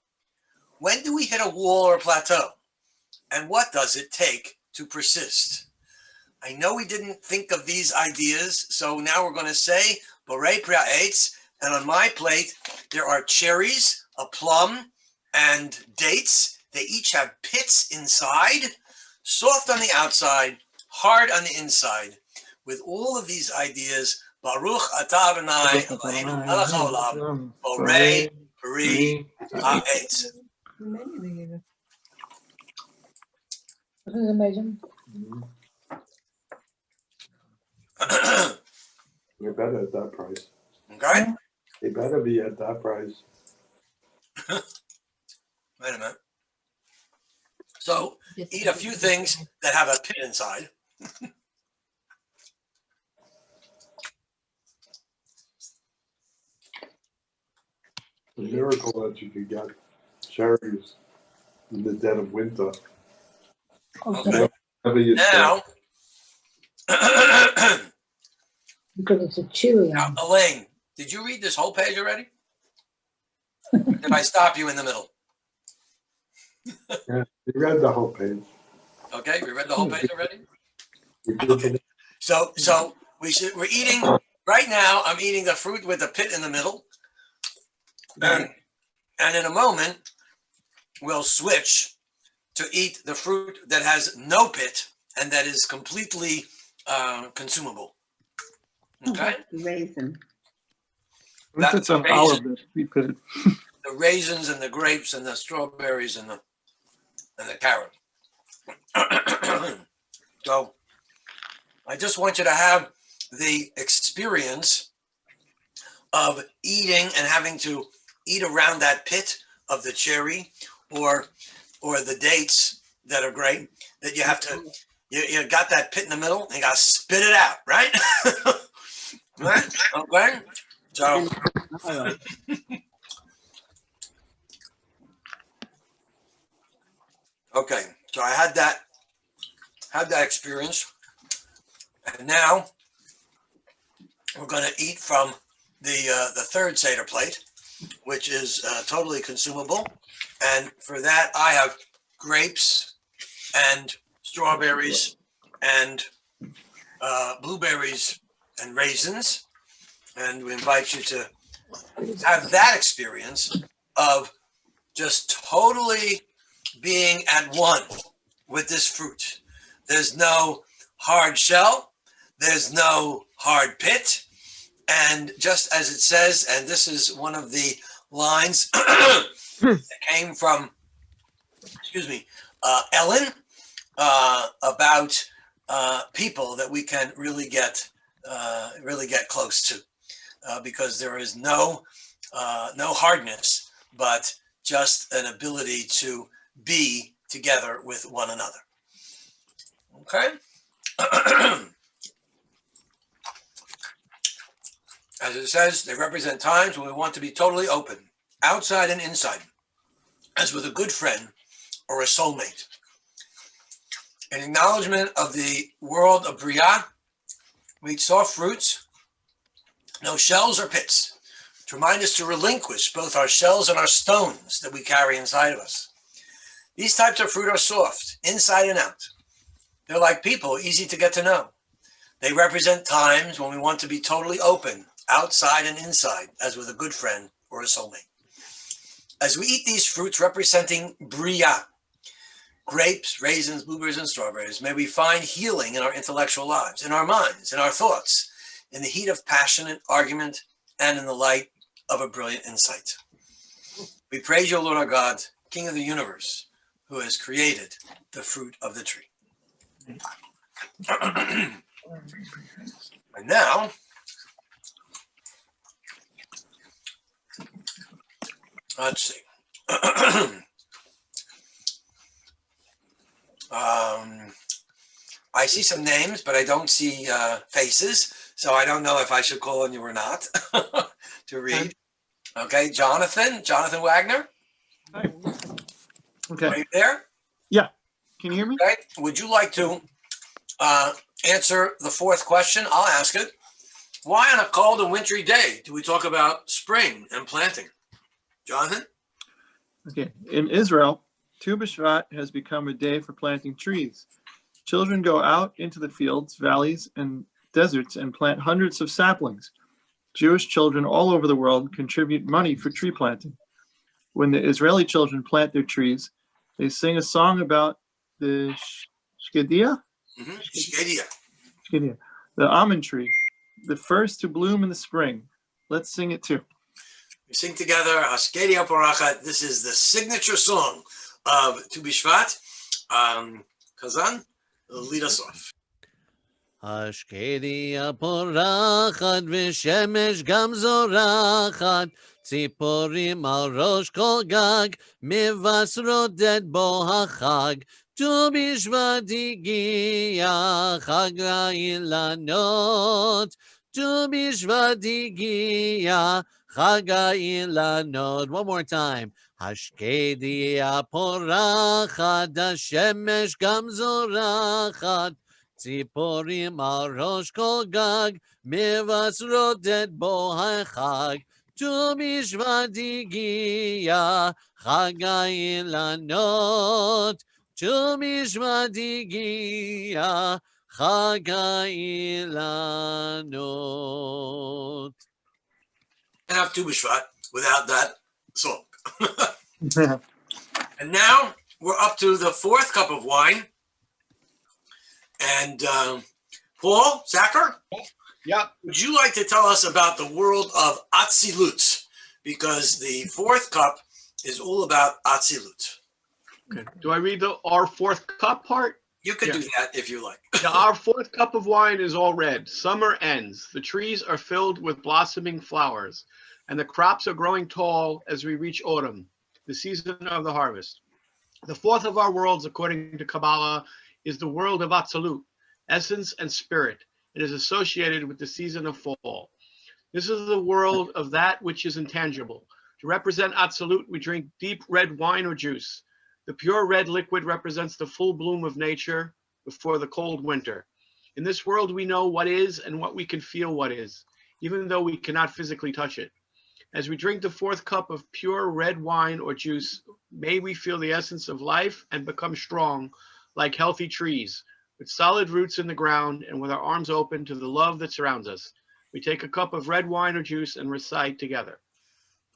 When do we hit a wall or a plateau? And what does it take to persist? I know we didn't think of these ideas, so now we're going to say Borei Priya Eitz, and on my plate there are cherries, a plum, and dates. They each have pits inside, soft on the outside, hard on the inside. With all of these ideas, Baruch Atah Adonai Eloheinu melech haolam, Borei Priya Eitz. This is amazing. They're better at that price. Okay. They better be at that price. Wait a minute. So eat a few things that have a pit inside. The miracle that you could get cherries in the dead of winter. Okay. Whenever you Now, Because it's a chewy. now, Elaine, did you read this whole page already? Did I stop you in the middle? Yeah, you read the whole page. Okay, we read the whole page already. Okay. So we're eating right now. I'm eating the fruit with the pit in the middle, and in a moment we'll switch to eat the fruit that has no pit and that is completely consumable. Okay. Raisin. That's an hour bit. Because the raisins and the grapes and the strawberries and the carrot. So I just want you to have the experience of eating and having to eat around that pit of the cherry or the dates that are great, that you have to, you got that pit in the middle and you got to spit it out, right? Right? Okay. So okay, so I had that experience, and now we're going to eat from the third Seder plate, which is totally consumable, and for that I have grapes and strawberries and blueberries and raisins, and we invite you to have that experience of just totally being at one with this fruit. There's no hard shell, there's no hard pit, and just as it says, and this is one of the lines that came from, Ellen, about people that we can really get close to, because there is no hardness, but just an ability to be together with one another. Okay. As it says, they represent times when we want to be totally open, outside and inside, as with a good friend or a soulmate. In acknowledgement of the world of Bria, we eat soft fruits, no shells or pits. to remind us to relinquish both our shells and our stones that we carry inside of us. These types of fruit are soft, inside and out. They're like people, easy to get to know. They represent times when we want to be totally open, outside and inside, as with a good friend or a soulmate. As we eat these fruits representing Bria, grapes, raisins, blueberries, and strawberries, may we find healing in our intellectual lives, in our minds, in our thoughts, in the heat of passionate argument, and in the light of a brilliant insight. We praise you, Lord our God, King of the universe, who has created the fruit of the tree. And now, let's see. I see some names, but I don't see faces, so I don't know if I should call on you or not to read. Okay, Jonathan Wagner. Hi. Okay. Are you there? Yeah. Can you hear me? Okay. Would you like to answer the fourth question? I'll ask it. Why on a cold and wintry day do we talk about spring and planting? Jonathan? Okay. In Israel, Tu B'Shvat has become a day for planting trees. Children go out into the fields, valleys, and deserts and plant hundreds of saplings. Jewish children all over the world contribute money for tree planting. When the Israeli children plant their trees, they sing a song about the Shkedia? Shkedia, the almond tree, the first to bloom in the spring. Let's sing it too. We sing together, Shkedia Porachat. This is the signature song of Tu B'Shvat. Kazan, lead us off. השקדיה פורחת ושמש גם זורחת, ציפורים על ראש כל גג, מבשרות את בו החג. ט"ו בשבט הגיע, חג האילנות. ט"ו בשבט הגיע, חג האילנות. One more time. השקדיה פורחת, השמש גם זורחת, ציפורים על ראש כל גג, מבשרות את בו החג. ט"ו בשבט הגיע, חג האילנות. ט"ו בשבט הגיע, חג האילנות. And have Tu B'Shvat without that song. And now we're up to the fourth cup of wine. And Paul Zacher, would you like to tell us about the world of Atzilut? Because the fourth cup is all about Atzilut. Okay. Do I read our fourth cup part? You can do that if you like. Now, our fourth cup of wine is all red. Summer ends. The trees are filled with blossoming flowers, and the crops are growing tall as we reach autumn, the season of the harvest. The fourth of our worlds, according to Kabbalah, is the world of Atzilut, essence and spirit. It is associated with the season of fall. This is the world of that which is intangible. To represent Atzilut, we drink deep red wine or juice. The pure red liquid represents the full bloom of nature before the cold winter. In this world, we know what is and what we can feel what is, even though we cannot physically touch it. As we drink the fourth cup of pure red wine or juice, may we feel the essence of life and become strong, like healthy trees, with solid roots in the ground and with our arms open to the love that surrounds us. We take a cup of red wine or juice and recite together.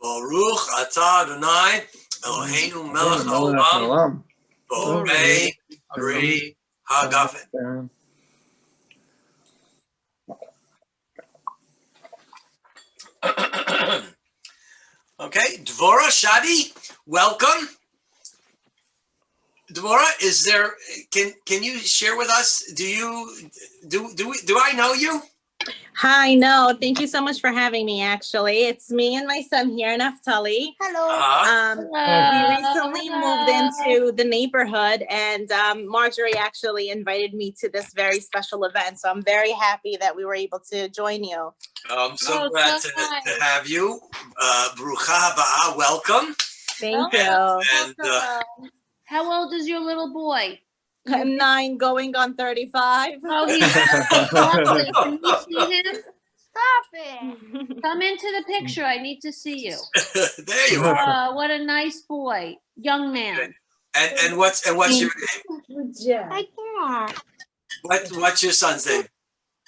Baruch atah Adonai Eloheinu melech haolam borei pri hagafen. Okay, Dvorah Shadi, welcome. Dvorah, is there? Can you share with us? Do I know you? Hi, no, thank you so much for having me. Actually, it's me and my son here, Naftali. Hello. We recently moved into the neighborhood, and Marjorie actually invited me to this very special event. So I'm very happy that we were able to join you. I'm so glad to have you. Brucha haba, welcome. Thank you. And How old is your little boy? I'm 9 going on 35. Oh, he's lovely. Can we see him? Stop it. Come into the picture. I need to see you. There you are. Oh, what a nice boy. Young man. And what's your name? What's your son's name?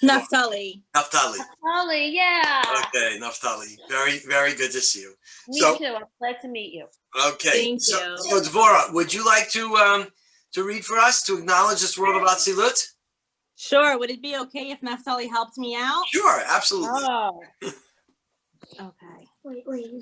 Naphtali. Naphtali. Holly, yeah. Okay, Naphtali. Very, very good to see you. Me So, too. I'm glad to meet you. okay. Thank So, you. so Dvorah, would you like to read for us to acknowledge this world of Atzilut? Sure. Would it be okay if Naphtali helped me out? Sure, absolutely. Oh. Okay. Wait.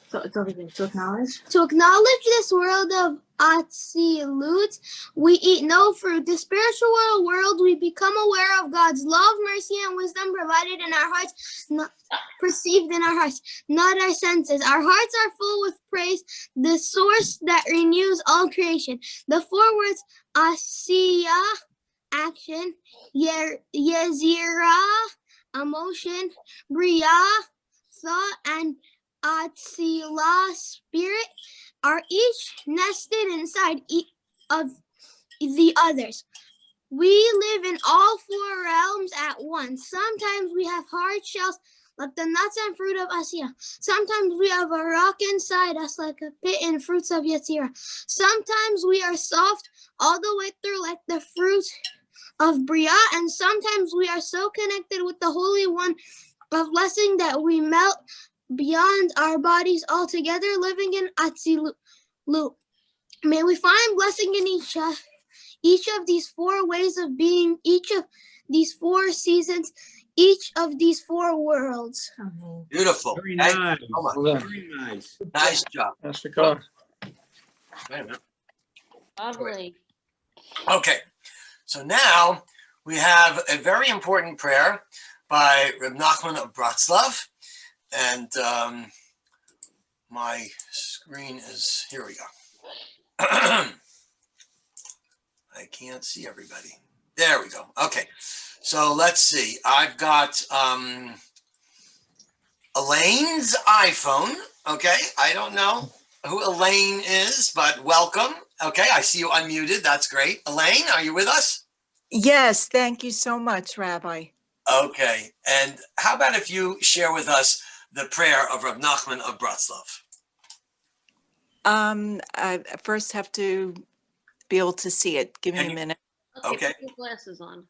So it's over there. To acknowledge? To acknowledge this world of Atzilut, we eat no fruit. The spiritual world, we become aware of God's love, mercy, and wisdom provided in our hearts, not perceived in our hearts, not our senses. Our hearts are full with praise, the source that renews all creation. The four words, Asiya, action, Yezira, emotion, Bria, thought, and Atzila, spirit, are each nested inside of the others. We live in all four realms at once. Sometimes we have hard shells like the nuts and fruit of Asiya. Sometimes we have a rock inside us like a pit and fruits of Yetzirah. Sometimes we are soft all the way through like the fruit of Bria, and sometimes we are so connected with the Holy One of blessing that we melt beyond our bodies altogether, living in Atzilut. May we find blessing in each of these four ways of being, each of these four seasons, each of these four worlds. Beautiful. Very nice. Very nice. Nice job. That's the car. Wait a minute. Lovely. Okay, so now we have a very important prayer by Reb Nachman of Bratslav, and my screen is, here we go. I can't see everybody. There we go. Okay, so let's see. I've got Elaine's iPhone. Okay, I don't know who Elaine is, but welcome. Okay, I see you unmuted. That's great. Elaine, are you with us? Yes, thank you so much, Rabbi. Okay, and how about if you share with us the prayer of Reb Nachman of Bratslav? I first have to be able to see it. Give me a minute. Okay. Put your glasses on.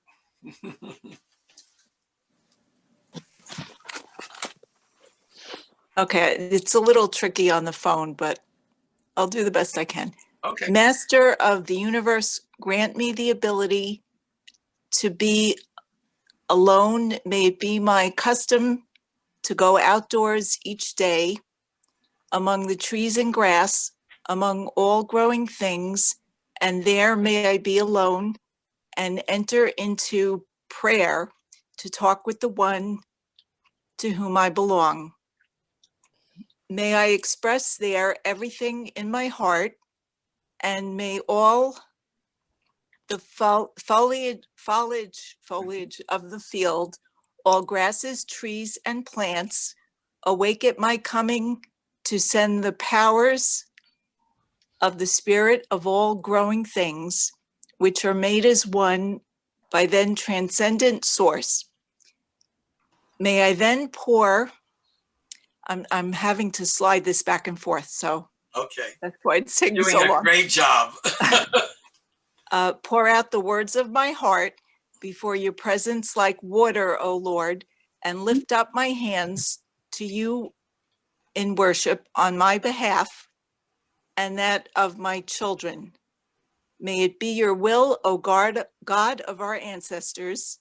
Okay, it's a little tricky on the phone, but I'll do the best I can. Okay. Master of the universe, grant me the ability to be alone. May it be my custom to go outdoors each day among the trees and grass, among all growing things, and there may I be alone and enter into prayer to talk with the one to whom I belong. May I express there everything in my heart, and may all the foliage of the field, all grasses, trees, and plants, awake at my coming to send the powers of the spirit of all growing things, which are made as one by then transcendent source. May I then pour, I'm having to slide this back and forth, so Okay. that's why it's taking Doing so a long. great job. Pour out the words of my heart before your presence like water, O Lord, and lift up my hands to you in worship on my behalf and that of my children. May it be your will, O God of our ancestors,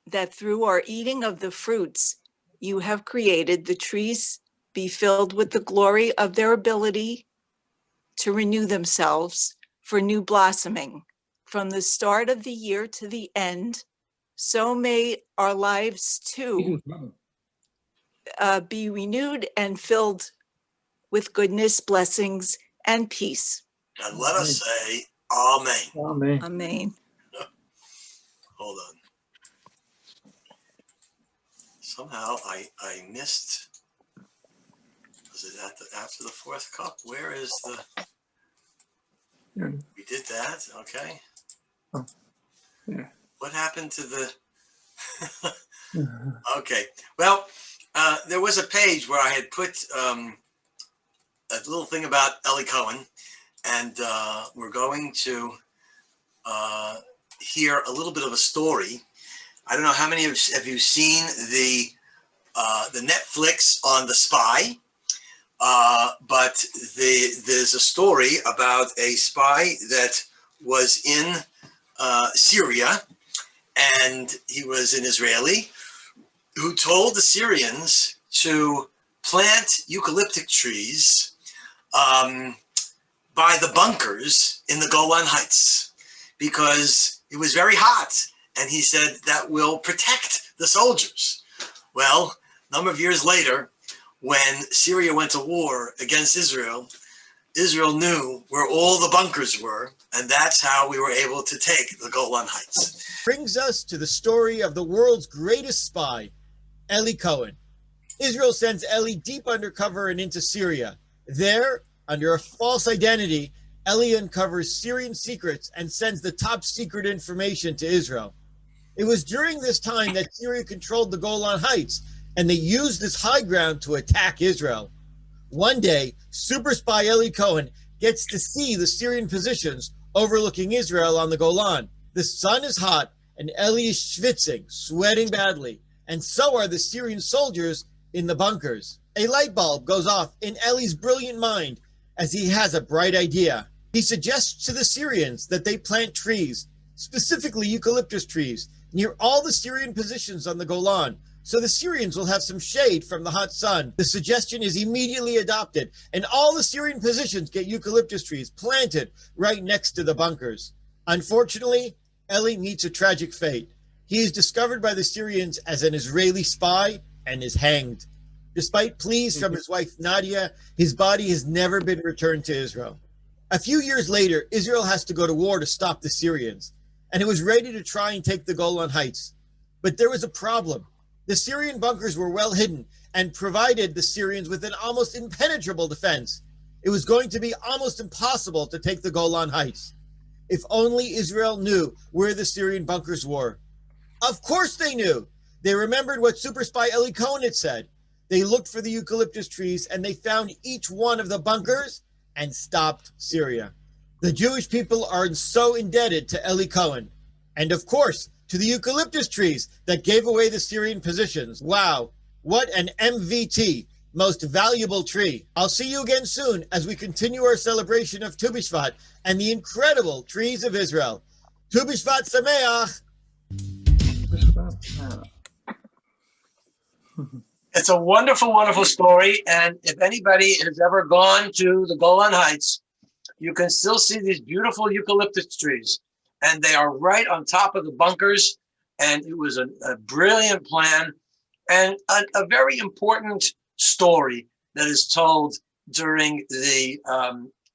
that through our eating of the fruits you have created, the trees be filled with the glory of their ability to renew themselves for new blossoming from the start of the year to the end. So may our lives too be renewed and filled with goodness, blessings, and peace. And let us say amen. Amen. Amen. Hold on. Somehow I missed. Was it after the fourth cup? Where is the? We did that. Okay. Oh, yeah. What happened to the? Okay. Well, there was a page where I had put a little thing about Eli Cohen, and we're going to hear a little bit of a story. I don't know how many of you seen the Netflix on The Spy, but there's a story about a spy that was in Syria, and he was an Israeli who told the Syrians to plant eucalyptic trees by the bunkers in the Golan Heights because it was very hot, and he said that will protect the soldiers. Well, a number of years later, when Syria went to war against Israel, Israel knew where all the bunkers were, and that's how we were able to take the Golan Heights. Brings us to the story of the world's greatest spy, Eli Cohen. Israel sends Eli deep undercover and into Syria. There, under a false identity, Eli uncovers Syrian secrets and sends the top secret information to Israel. It was during this time that Syria controlled the Golan Heights, and they used this high ground to attack Israel. One day, super spy Eli Cohen gets to see the Syrian positions overlooking Israel on the Golan. The sun is hot, and Eli is schwitzing, sweating badly, and so are the Syrian soldiers in the bunkers. A light bulb goes off in Eli's brilliant mind as he has a bright idea. He suggests to the Syrians that they plant trees, specifically eucalyptus trees, near all the Syrian positions on the Golan, so the Syrians will have some shade from the hot sun. The suggestion is immediately adopted, and all the Syrian positions get eucalyptus trees planted right next to the bunkers. Unfortunately, Eli meets a tragic fate. He is discovered by the Syrians as an Israeli spy and is hanged. Despite pleas from his wife Nadia, his body has never been returned to Israel. A few years later, Israel has to go to war to stop the Syrians, and it was ready to try and take the Golan Heights. But there was a problem. The Syrian bunkers were well hidden and provided the Syrians with an almost impenetrable defense. It was going to be almost impossible to take the Golan Heights. If only Israel knew where the Syrian bunkers were. Of course they knew. They remembered what super spy Eli Cohen had said. They looked for the eucalyptus trees and they found each one of the bunkers and stopped Syria. The Jewish people are so indebted to Eli Cohen. And of course, to the eucalyptus trees that gave away the Syrian positions. Wow, what an MVT, most valuable tree. I'll see you again soon as we continue our celebration of Tu B'Shvat and the incredible trees of Israel. Tu B'Shvat Sameach. It's a wonderful, wonderful story. And if anybody has ever gone to the Golan Heights, you can still see these beautiful eucalyptus trees. And they are right on top of the bunkers. And it was a brilliant plan and a very important story that is told during the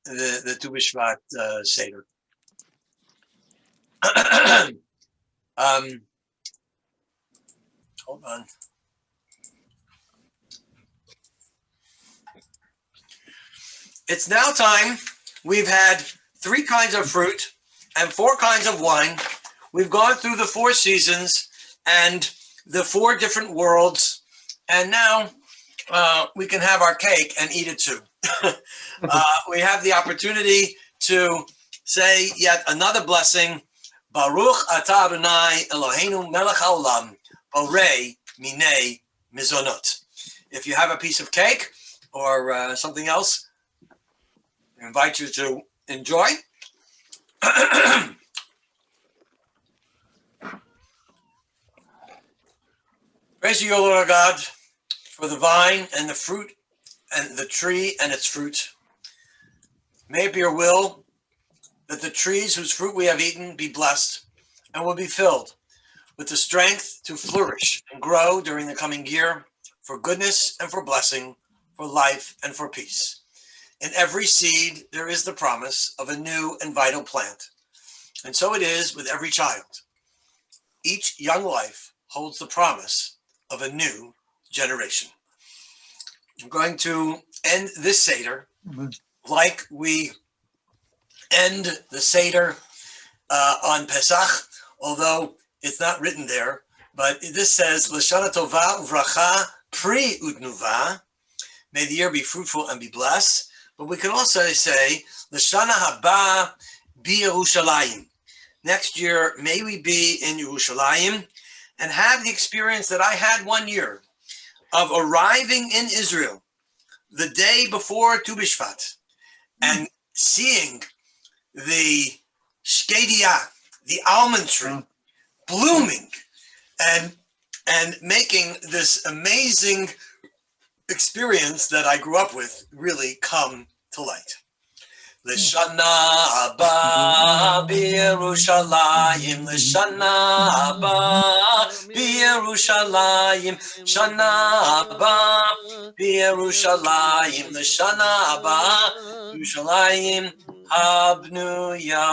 Tu B'Shvat Seder. Hold on. It's now time. We've had 3 kinds of fruit and 4 kinds of wine. We've gone through the 4 seasons and the 4 different worlds. And now we can have our cake and eat it too. We have the opportunity to say yet another blessing. Baruch atah Adonai Eloheinu melech haolam, borei minei mizonot. If you have a piece of cake or something else, I invite you to enjoy. Praise you, O Lord our God, for the vine and the fruit and the tree and its fruit. May it be your will that the trees whose fruit we have eaten be blessed and will be filled with the strength to flourish and grow during the coming year for goodness and for blessing, for life and for peace. In every seed, there is the promise of a new and vital plant. And so it is with every child. Each young life holds the promise of a new generation. I'm going to end this Seder like we end the Seder on Pesach, although it's not written there, But this says, L'shana tova uvracha pri utnuva. May the year be fruitful and be blessed. But we can also say, L'shana haba bi Yerushalayim. Next year, may we be in Yerushalayim and have the experience that I had one year of arriving in Israel the day before Tu B'Shvat and seeing the shkedia, the almond tree, blooming and making this amazing experience that I grew up with really come to light. L'shana haba b'Yerushalayim, L'shana haba b'Yerushalayim, Shana haba b'Yerushalayim, L'shana haba b'Yerushalayim habnuya.